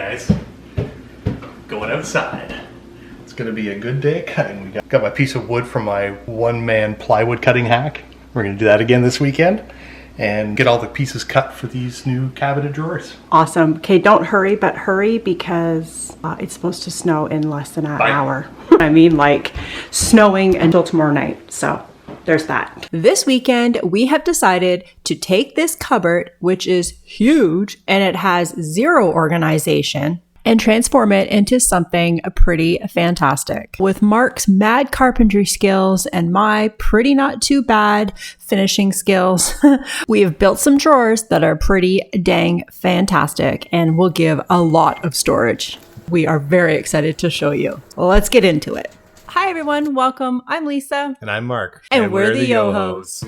guys. Going outside. It's gonna be a good day cutting. We got my piece of wood from my one-man plywood cutting hack. We're gonna do that again this weekend and get all the pieces cut for these new cabinet drawers. Awesome. Okay, don't hurry, but hurry because it's supposed to snow in less than an hour. I mean, like snowing until tomorrow night. So there's that. This weekend, we have decided to take this cupboard, which is huge and it has zero organization, and transform it into something pretty fantastic. With Mark's mad carpentry skills and my pretty not too bad finishing skills, we have built some drawers that are pretty dang fantastic and will give a lot of storage. We are very excited to show you. Let's get into it. Hi everyone, welcome. I'm Lisa. And I'm Mark. And we're the Yohos.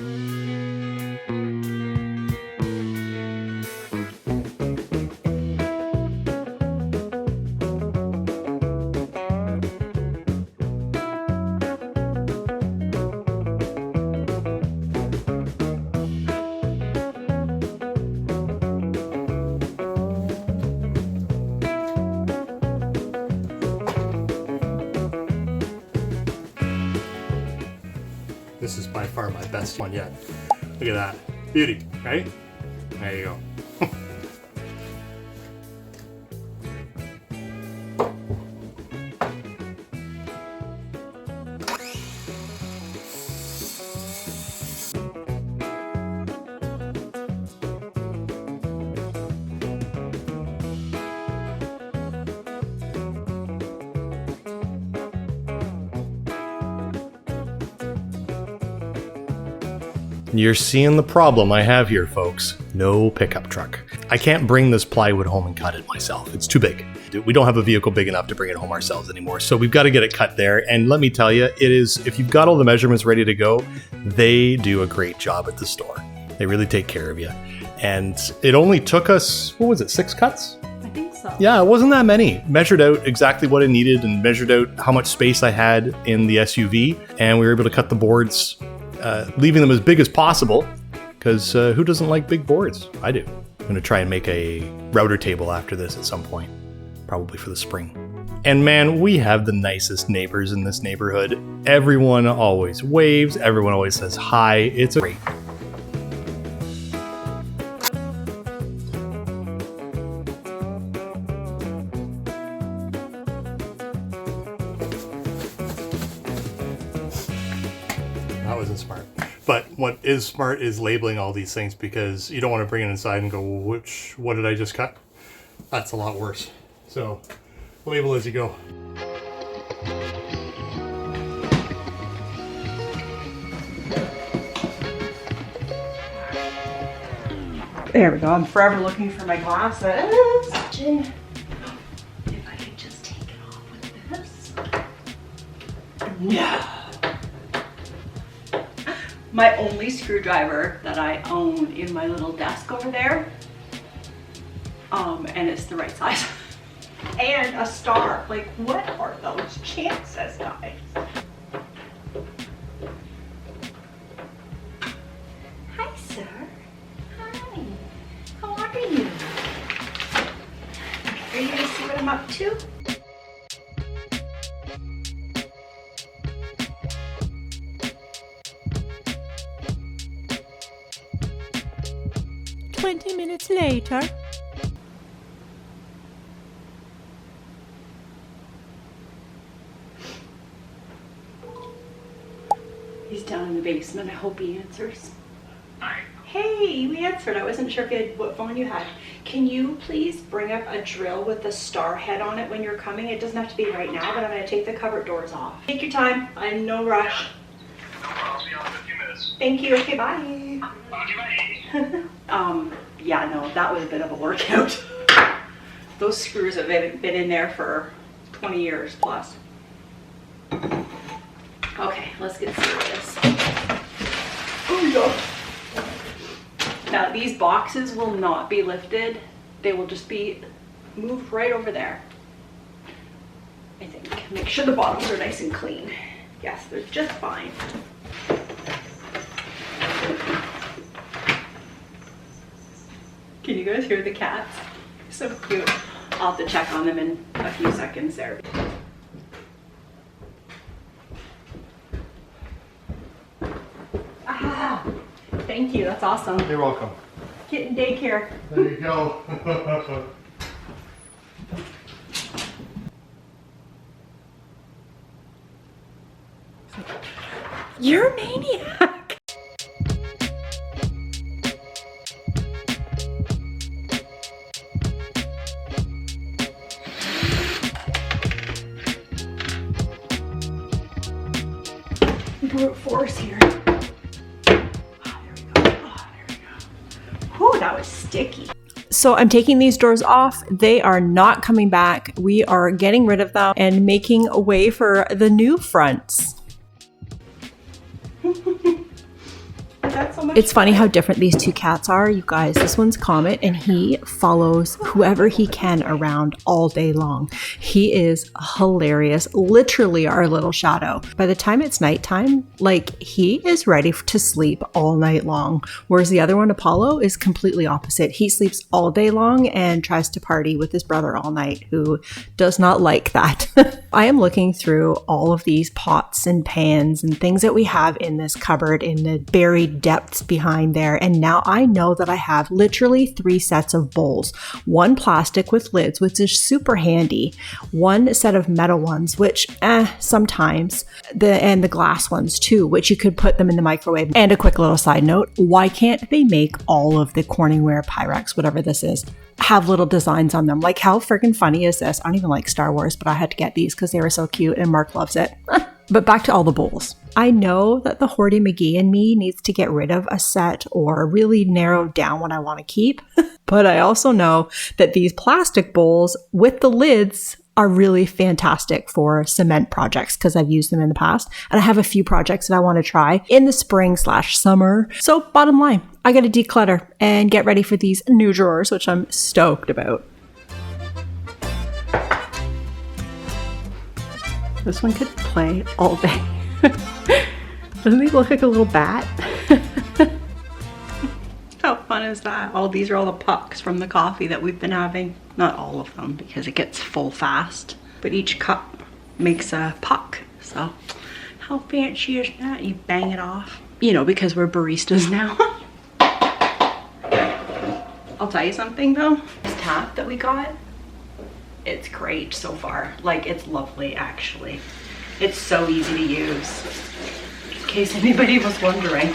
This is by far my best one yet. Look at that. Beauty, right? There you go. You're seeing the problem I have here, folks. No pickup truck. I can't bring this plywood home and cut it myself. It's too big. We don't have a vehicle big enough to bring it home ourselves anymore. So we've got to get it cut there. And let me tell you, it is, if you've got all the measurements ready to go, they do a great job at the store. They really take care of you. And it only took us, what was it, 6 cuts? I think so. Yeah, it wasn't that many. Measured out exactly what I needed and measured out how much space I had in the SUV. And we were able to cut the boards, leaving them as big as possible, because who doesn't like big boards? I do. I'm going to try and make a router table after this at some point, probably for the spring. And man, we have the nicest neighbors in this neighborhood. Everyone always waves, everyone always says hi. It's great. That wasn't smart. But what is smart is labeling all these things, because you don't want to bring it inside and go, what did I just cut? That's a lot worse. So label as you go. There we go. I'm forever looking for my glasses. If I could just take it off with this. No. My only screwdriver that I own in my little desk over there. And it's the right size. And a star. Like, what are those chances, guys? Hi, sir. Hi. How are you? Are you gonna see what I'm up to? Minutes later. He's down in the basement. I hope he answers. Hi. Hey, you answered. I wasn't sure what phone you had. Can you please bring up a drill with the star head on it when you're coming? It doesn't have to be right now, but I'm going to take the cupboard doors off. Take your time. I'm in no rush. I'll see you in 15 minutes. Thank you. Okay, bye. Bye. Yeah, no, that was a bit of a workout. Those screws have been in there for 20 years plus. Okay, let's get serious. Oh, yeah. Now, these boxes will not be lifted. They will just be moved right over there. I think. Make sure the bottoms are nice and clean. Yes, they're just fine. Can you guys hear the cats? So cute. I'll have to check on them in a few seconds there. Ah, thank you, that's awesome. You're welcome. Kitten daycare. There you go. You're a maniac. Brute force here. Oh, there we go. Oh, there we go. Whew, that was sticky. So I'm taking these doors off. They are not coming back. We are getting rid of them and making a way for the new fronts. That's so much It's funny how different these two cats are, you guys. This one's Comet, and he follows whoever he can around all day long. He is hilarious, literally our little shadow. By the time it's nighttime, like, he is ready to sleep all night long. Whereas the other one, Apollo, is completely opposite. He sleeps all day long and tries to party with his brother all night, who does not like that. I am looking through all of these pots and pans and things that we have in this cupboard in the buried depths behind there, and now I know that I have literally 3 sets of bowls. One plastic with lids, which is super handy. One set of metal ones, which sometimes, and the glass ones too, which you could put them in the microwave. And a quick little side note, why can't they make all of the Corningware Pyrex, whatever this is, have little designs on them? Like, how freaking funny is this? I don't even like Star Wars, but I had to get these because they were so cute and Mark loves it. But back to all the bowls. I know that the Horty McGee in me needs to get rid of a set or really narrow down what I want to keep. But I also know that these plastic bowls with the lids are really fantastic for cement projects because I've used them in the past. And I have a few projects that I want to try in the spring/summer. So bottom line, I got to declutter and get ready for these new drawers, which I'm stoked about. This one could play all day. Doesn't he look like a little bat? How fun is that? Oh, these are all the pucks from the coffee that we've been having. Not all of them because it gets full fast, but each cup makes a puck. So how fancy is that? You bang it off. You know, because we're baristas now. I'll tell you something though. This tap that we got, it's great so far. Like, it's lovely actually. It's so easy to use. In case anybody was wondering.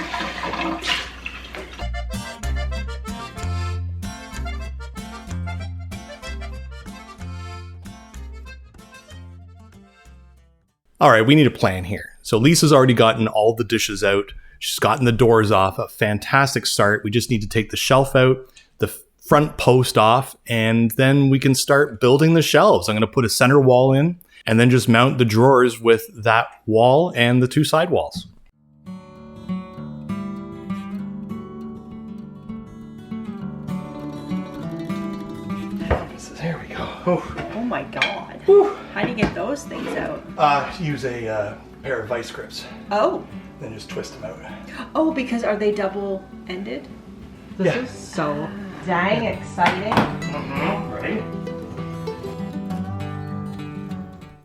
All right, we need a plan here. So Lisa's already gotten all the dishes out. She's gotten the doors off. A fantastic start. We just need to take the shelf out, the front post off, and then we can start building the shelves. I'm going to put a center wall in and then just mount the drawers with that wall and the 2 side walls. There we go. Oh my God. Whew. How do you get those things out? Use a pair of vice grips, Oh. then just twist them out. Oh, because are they double-ended? Yeah. This is so dang exciting. Right.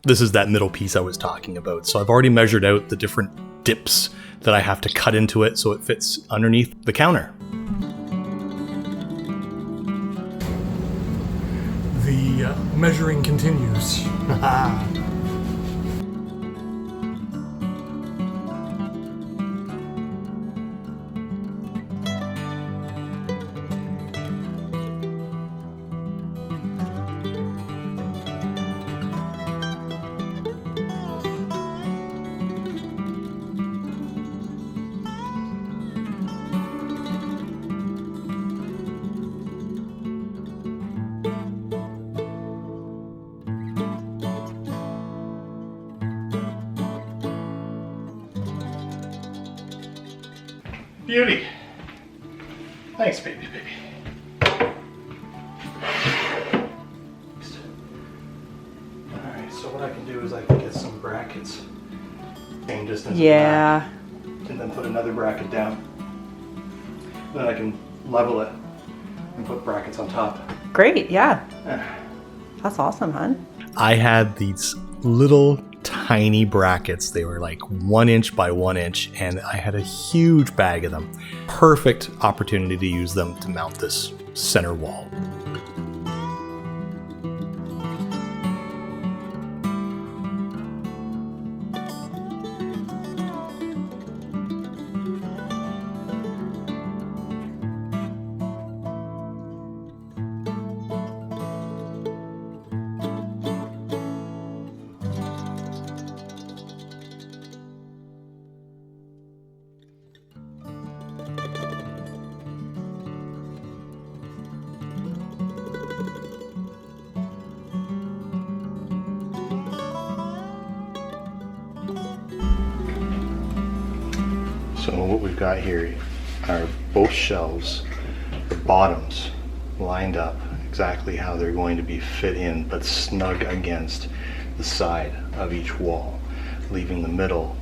This is that middle piece I was talking about. So I've already measured out the different dips that I have to cut into it so it fits underneath the counter. The measuring continues. Beauty. Thanks, baby. Alright, so what I can do is I can get some brackets. Same distance. Yeah. And then put another bracket down. Then I can level it and put brackets on top. Great, yeah. That's awesome, hon. I had these little tiny brackets. They were like 1 inch by 1 inch, and I had a huge bag of them. Perfect opportunity to use them to mount this center wall. So what we've got here are both shelves, the bottoms lined up exactly how they're going to be fit in, but snug against the side of each wall, leaving the middle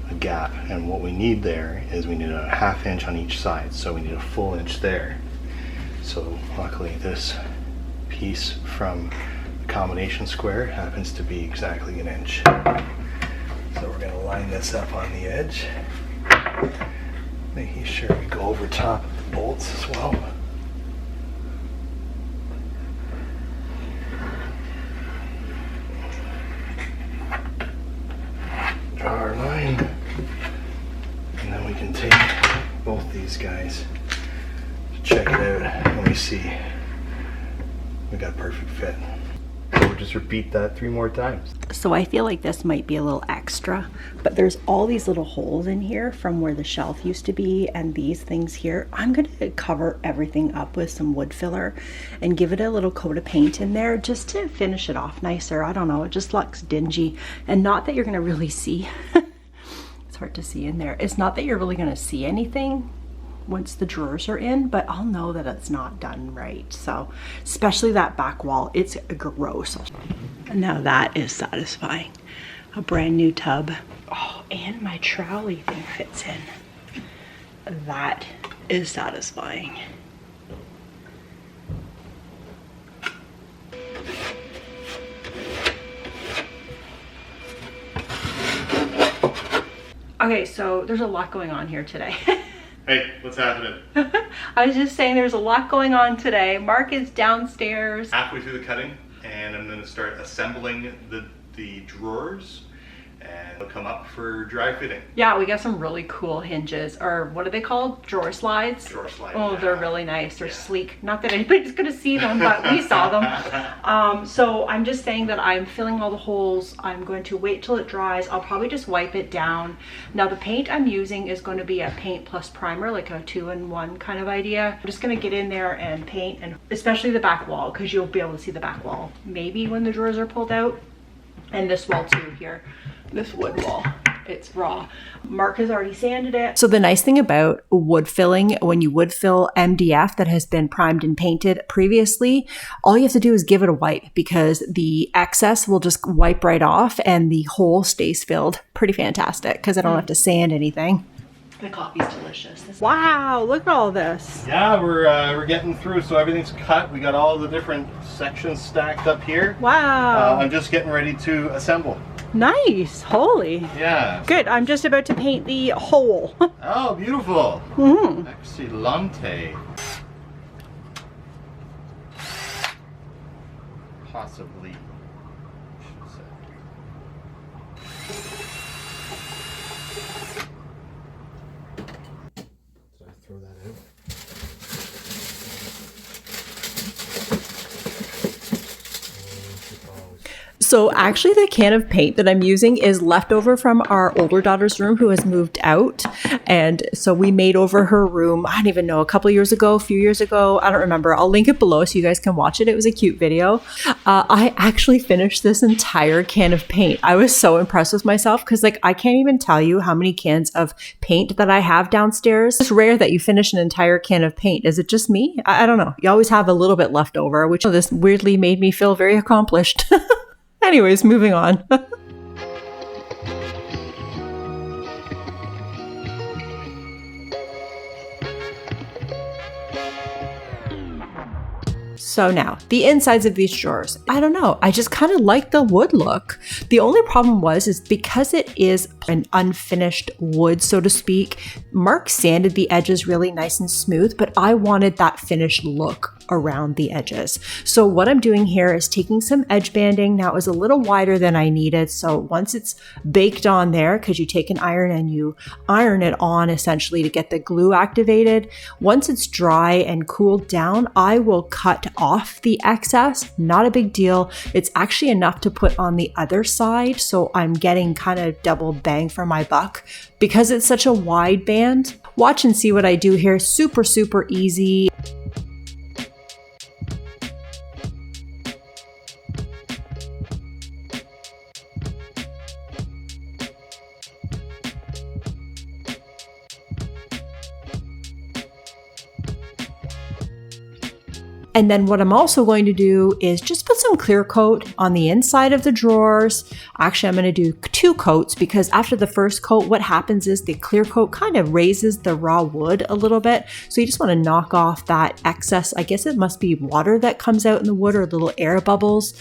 a gap. And what we need there is we need a 1/2 inch on each side, so we need a full inch there. So luckily this piece from the combination square happens to be exactly 1 inch. So we're going to line this up on the edge, making sure we go over top of the bolts as well. Draw our line, and then we can take both these guys to check it out, and we see we got a perfect fit. So we'll just repeat that 3 more times. So I feel like this might be a little extra, but there's all these little holes in here from where the shelf used to be and these things here. I'm going to cover everything up with some wood filler and give it a little coat of paint in there just to finish it off nicer. I don't know, it just looks dingy. And not that you're going to really see, it's hard to see in there. It's not that you're really going to see anything once the drawers are in, but I'll know that it's not done right. So especially that back wall, it's gross. Now that is satisfying. A brand new tub. Oh, and my trolley thing fits in. That is satisfying. Okay, so there's a lot going on here today. Hey, what's happening? I was just saying there's a lot going on today. Mark is downstairs. Halfway through the cutting, and I'm going to start assembling the drawers, and they'll come up for dry fitting. Yeah, we got some really cool hinges, or what are they called? Drawer slides? Drawer slides. Oh, yeah. they're really nice. They're sleek. Not that anybody's gonna see them, but we saw them. So I'm just saying that I'm filling all the holes. I'm going to wait till it dries. I'll probably just wipe it down. Now the paint I'm using is going to be a paint plus primer, like a 2-in-1 kind of idea. I'm just gonna get in there and paint, and especially the back wall, because you'll be able to see the back wall maybe when the drawers are pulled out. And this wall too here, this wood wall, it's raw. Mark has already sanded it. So the nice thing about wood filling, when you wood fill MDF that has been primed and painted previously, all you have to do is give it a wipe, because the excess will just wipe right off and the hole stays filled. Pretty fantastic, because I don't have to sand anything. The coffee's delicious. Wow, look at all this. Yeah, we're getting through, so everything's cut. We got all the different sections stacked up here. Wow. I'm just getting ready to assemble. Nice. Holy. Yeah. Good. I'm just about to paint the hole. Oh, beautiful. Mm-hmm. Excellente. Possibly. Should say. Did I throw that out? So actually the can of paint that I'm using is leftover from our older daughter's room, who has moved out. And so we made over her room, I don't even know, a few years ago. I don't remember. I'll link it below so you guys can watch it. It was a cute video. I actually finished this entire can of paint. I was so impressed with myself, because like I can't even tell you how many cans of paint that I have downstairs. It's rare that you finish an entire can of paint. Is it just me? I don't know. You always have a little bit left over, which this weirdly made me feel very accomplished. Anyways, moving on. So now, the insides of these drawers. I don't know, I just kind of like the wood look. The only problem is because it is an unfinished wood, so to speak, Mark sanded the edges really nice and smooth, but I wanted that finished look around the edges. So what I'm doing here is taking some edge banding. Now it was a little wider than I needed. So once it's baked on there, because you take an iron and you iron it on essentially to get the glue activated. Once it's dry and cooled down, I will cut off the excess. Not a big deal. It's actually enough to put on the other side. So I'm getting kind of double bang for my buck because it's such a wide band. Watch and see what I do here. Super, super easy. And then what I'm also going to do is just put some clear coat on the inside of the drawers. Actually, I'm going to do 2 coats because after the first coat, what happens is the clear coat kind of raises the raw wood a little bit. So you just want to knock off that excess. I guess it must be water that comes out in the wood or little air bubbles.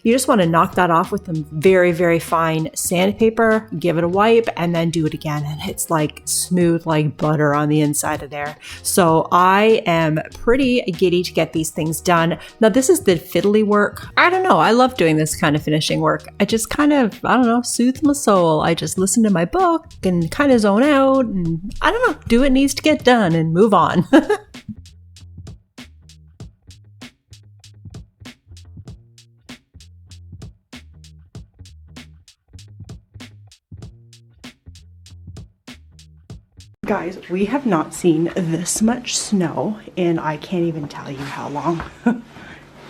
You just want to knock that off with some very, very fine sandpaper, give it a wipe, and then do it again. And it's like smooth like butter on the inside of there. So I am pretty giddy to get these things done. Now this is the fiddly work. I don't know. I love doing this kind of finishing work. I just kind of, I don't know, soothe my soul. I just listen to my book and kind of zone out and I don't know, do what needs to get done and move on. Guys, we have not seen this much snow in I can't even tell you how long.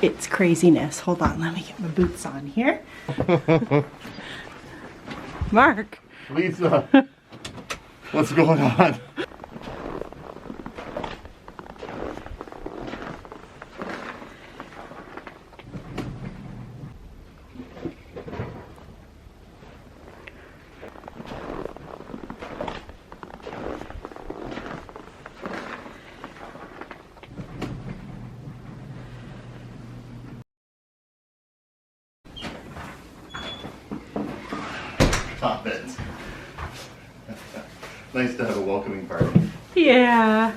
It's craziness. Hold on, let me get my boots on here. Mark. Lisa, what's going on? Stop it. Nice to have a welcoming party. Yeah.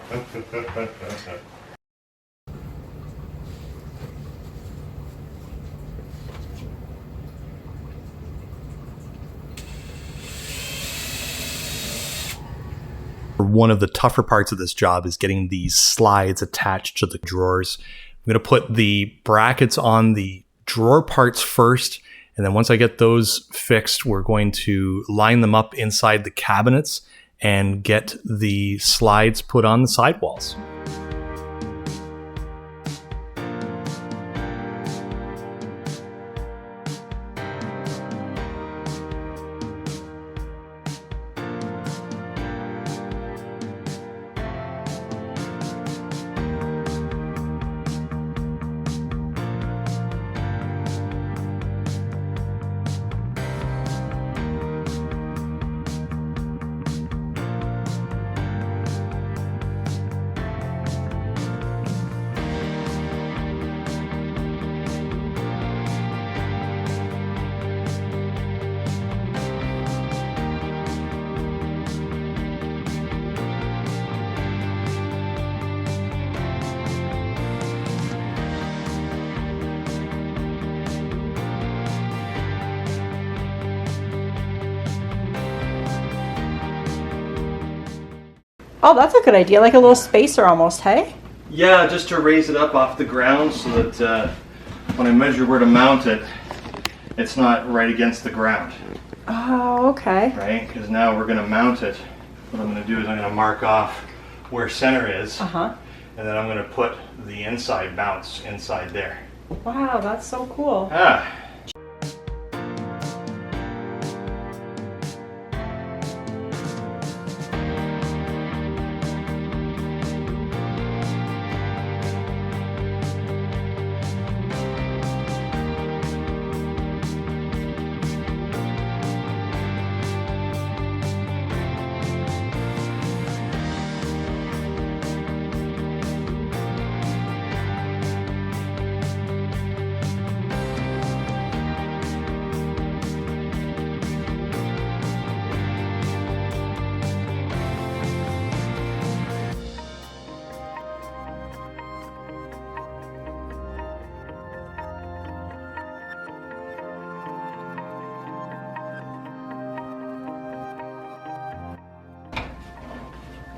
One of the tougher parts of this job is getting these slides attached to the drawers. I'm going to put the brackets on the drawer parts first. And then once I get those fixed, we're going to line them up inside the cabinets and get the slides put on the sidewalls. Oh, that's a good idea. Like a little spacer almost, hey? Yeah, just to raise it up off the ground so that when I measure where to mount it, it's not right against the ground. Oh, okay. Right? Because now we're going to mount it. What I'm going to do is I'm going to mark off where center is. Uh-huh. And then I'm going to put the inside mounts inside there. Wow, that's so cool. Ah.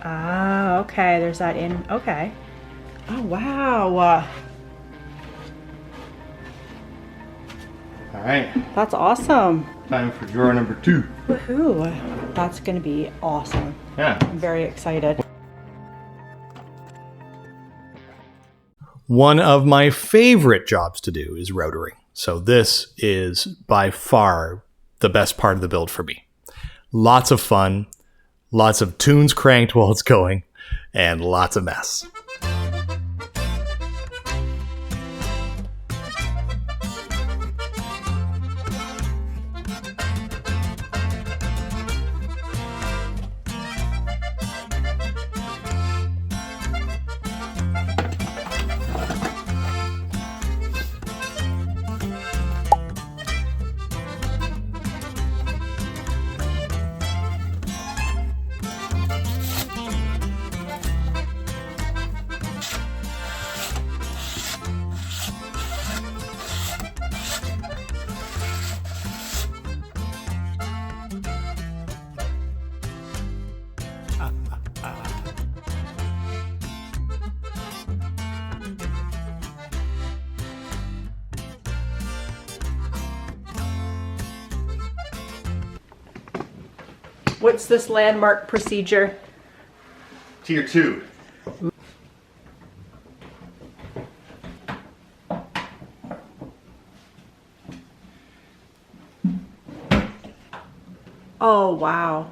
Ah, okay. There's that in. Okay. Oh, wow. All right, That's awesome. time for drawer number 2. Woohoo. That's going to be awesome. Yeah. I'm very excited. One of my favorite jobs to do is routering. So this is by far the best part of the build for me. Lots of fun, lots of tunes cranked while it's going, and lots of mess. What's this landmark procedure? Tier 2. Oh, wow.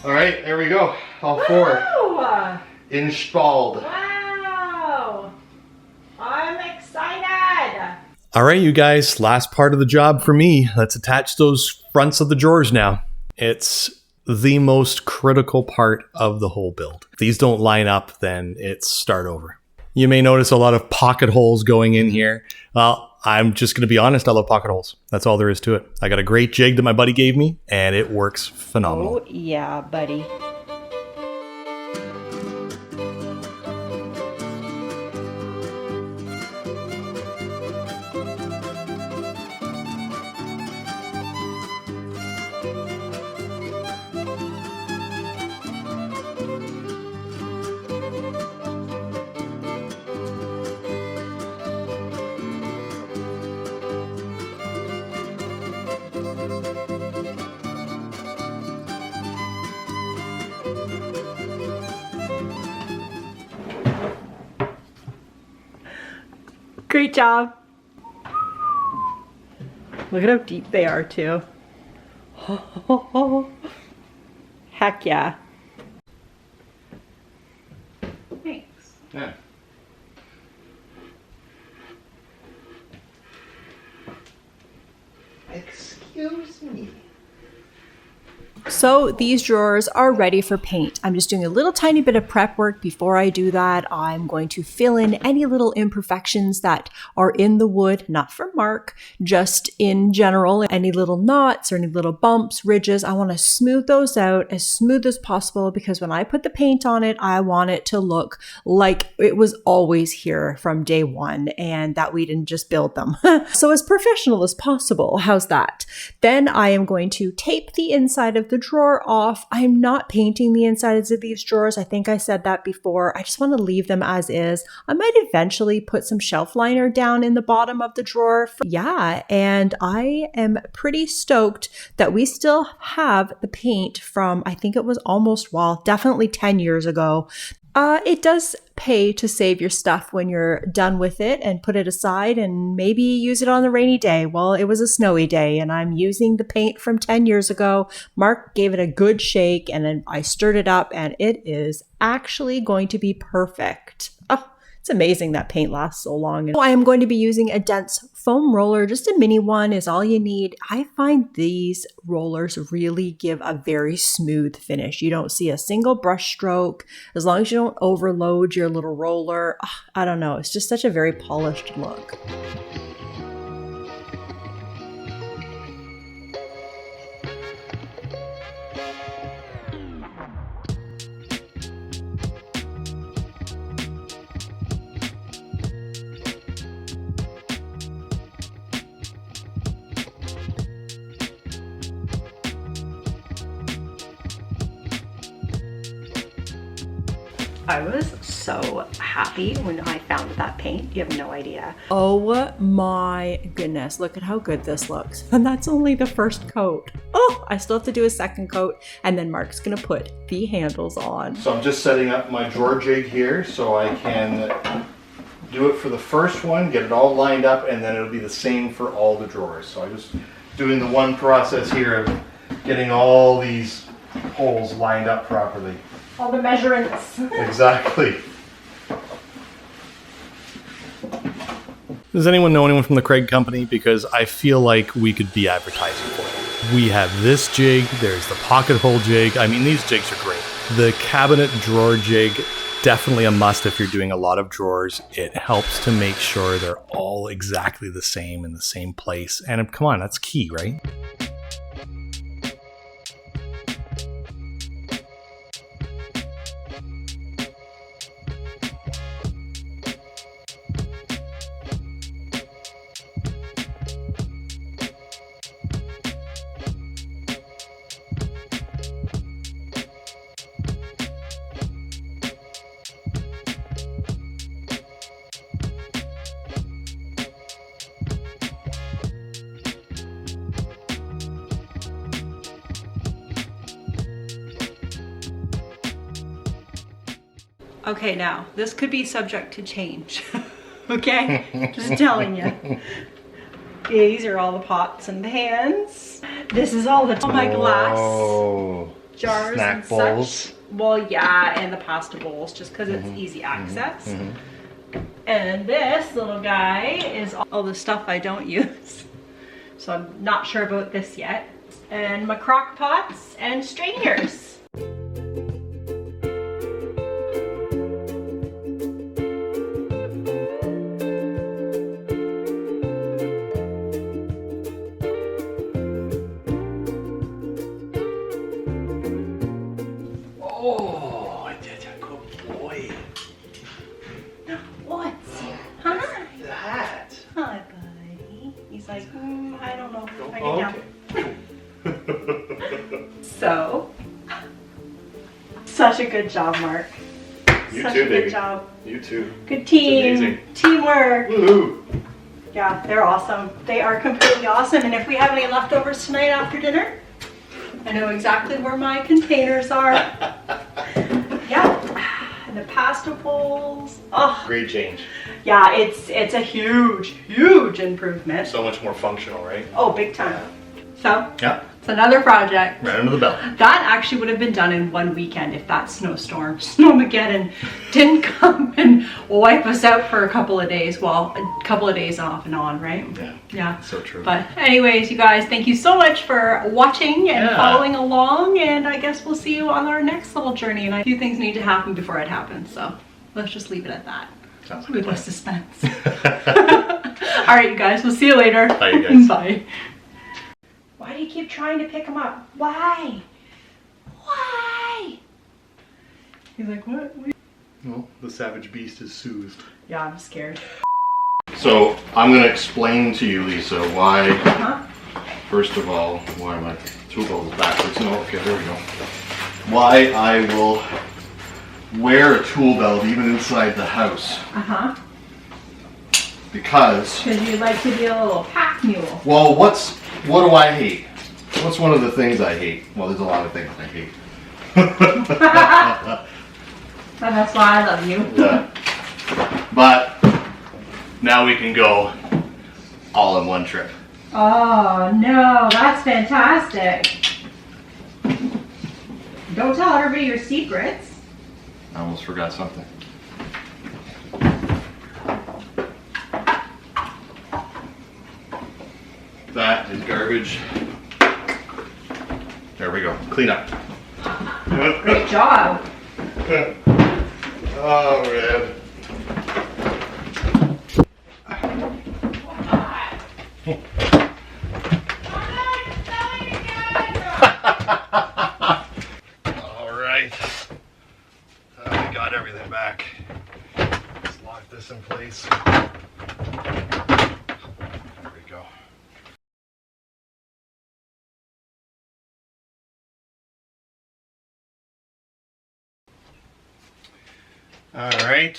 All right, there we go. All 4 Wow. installed. Wow. I'm excited. All right, you guys, last part of the job for me. Let's attach those fronts of the drawers now. It's the most critical part of the whole build. If these don't line up, then it's start over. You may notice a lot of pocket holes going in here. Well, I'm just going to be honest, I love pocket holes. That's all there is to it. I got a great jig that my buddy gave me, and it works phenomenal. Oh, yeah, buddy. Great job. Look at how deep they are too. Heck yeah. Thanks. Yeah. Excuse me. So these drawers are ready for paint. I'm just doing a little tiny bit of prep work before I do that. I'm going to fill in any little imperfections that are in the wood, not for Mark, just in general, any little knots or any little bumps, ridges. I want to smooth those out as smooth as possible because when I put the paint on it, I want it to look like it was always here from day one and that we didn't just build them. So as professional as possible. How's that? Then I am going to tape the inside of the drawer off. I'm not painting the insides of these drawers. I think I said that before. I just want to leave them as is. I might eventually put some shelf liner down in the bottom of the drawer. Yeah, and I am pretty stoked that we still have the paint from, I think it was almost, well, definitely 10 years ago. It does pay to save your stuff when you're done with it and put it aside and maybe use it on a rainy day. Well, it was a snowy day and I'm using the paint from 10 years ago. Mark gave it a good shake and then I stirred it up and it is actually going to be perfect. Oh, It's amazing that paint lasts so long. And I am going to be using a dense foam roller. Just a mini one is all you need. I find these rollers really give a very smooth finish. You don't see a single brush stroke as long as you don't overload your little roller. I don't know. It's just such a very polished look. I was so happy when I found that paint. You have no idea. Oh my goodness, look at how good this looks. And that's only the first coat. Oh, I still have to do a second coat, and then Mark's gonna put the handles on. So I'm just setting up my drawer jig here so I can do it for the first one, get it all lined up, and then it'll be the same for all the drawers. So I'm just doing the one process here of getting all these holes lined up properly. All the measurements. Exactly. Does anyone know anyone from the Craig Company? Because I feel like we could be advertising for them. We have this jig, there's the pocket hole jig. I mean, these jigs are great. The cabinet drawer jig, definitely a must if you're doing a lot of drawers. It helps to make sure they're all exactly the same in the same place. And come on, that's key, right? Okay, now this could be subject to change. Okay, just telling you. These are all the pots and pans. This is all my glass jars snack and bowls. such. Well, yeah, and the pasta bowls, just because it's easy access. And this little guy is all the stuff I don't use. So I'm not sure about this yet. And my crock pots and strainers. Oh, I did a good boy. What's here? Hi. That. Hi, buddy. He's like, I don't know if I Oh, can jump. So, such a good job, Mark. You Such too, a baby. good job. You too. Good team. amazing. Teamwork. Woohoo! Yeah, they're awesome. They are completely awesome. And if we have any leftovers tonight after dinner, I know exactly where my containers are. Yeah. And the pasta bowls. Oh, Great change. yeah, it's a huge improvement. So much more functional, right? Oh, big time. So, Yeah. it's another project. Right under the belt. That actually would have been done in one weekend if that Snowmageddon didn't come and wipe us out for a couple of days. Well, a couple of days off and on, right? Yeah. Yeah. So true. But anyways, you guys, thank you so much for watching and Yeah. following along. And I guess we'll see you on our next little journey. And a few things need to happen before it happens. So let's just leave it at that. Sounds like a With plan. less suspense. All right, you guys, we'll see you later. Bye, you guys. Bye. Why do you keep trying to pick him up? Why? Why? He's like, what? Well, the savage beast is soothed. Yeah, I'm scared. So I'm going to explain to you, Lisa, why. Huh? First of all, why my tool belt is backwards. No, okay, there we go. Why I will wear a tool belt even inside the house. Uh-huh. Because, Because you'd like to be a little pack mule. well, what do I hate? What's one of the things I hate? Well, there's a lot of things I hate. And that's why I love you. Yeah. But now we can go all in one trip. Oh, no, that's fantastic. Don't tell everybody your secrets. I almost forgot something. garbage. There we go. Clean up. Great job. Oh man. All right. I got everything back. Let's lock this in place. There we go. All right.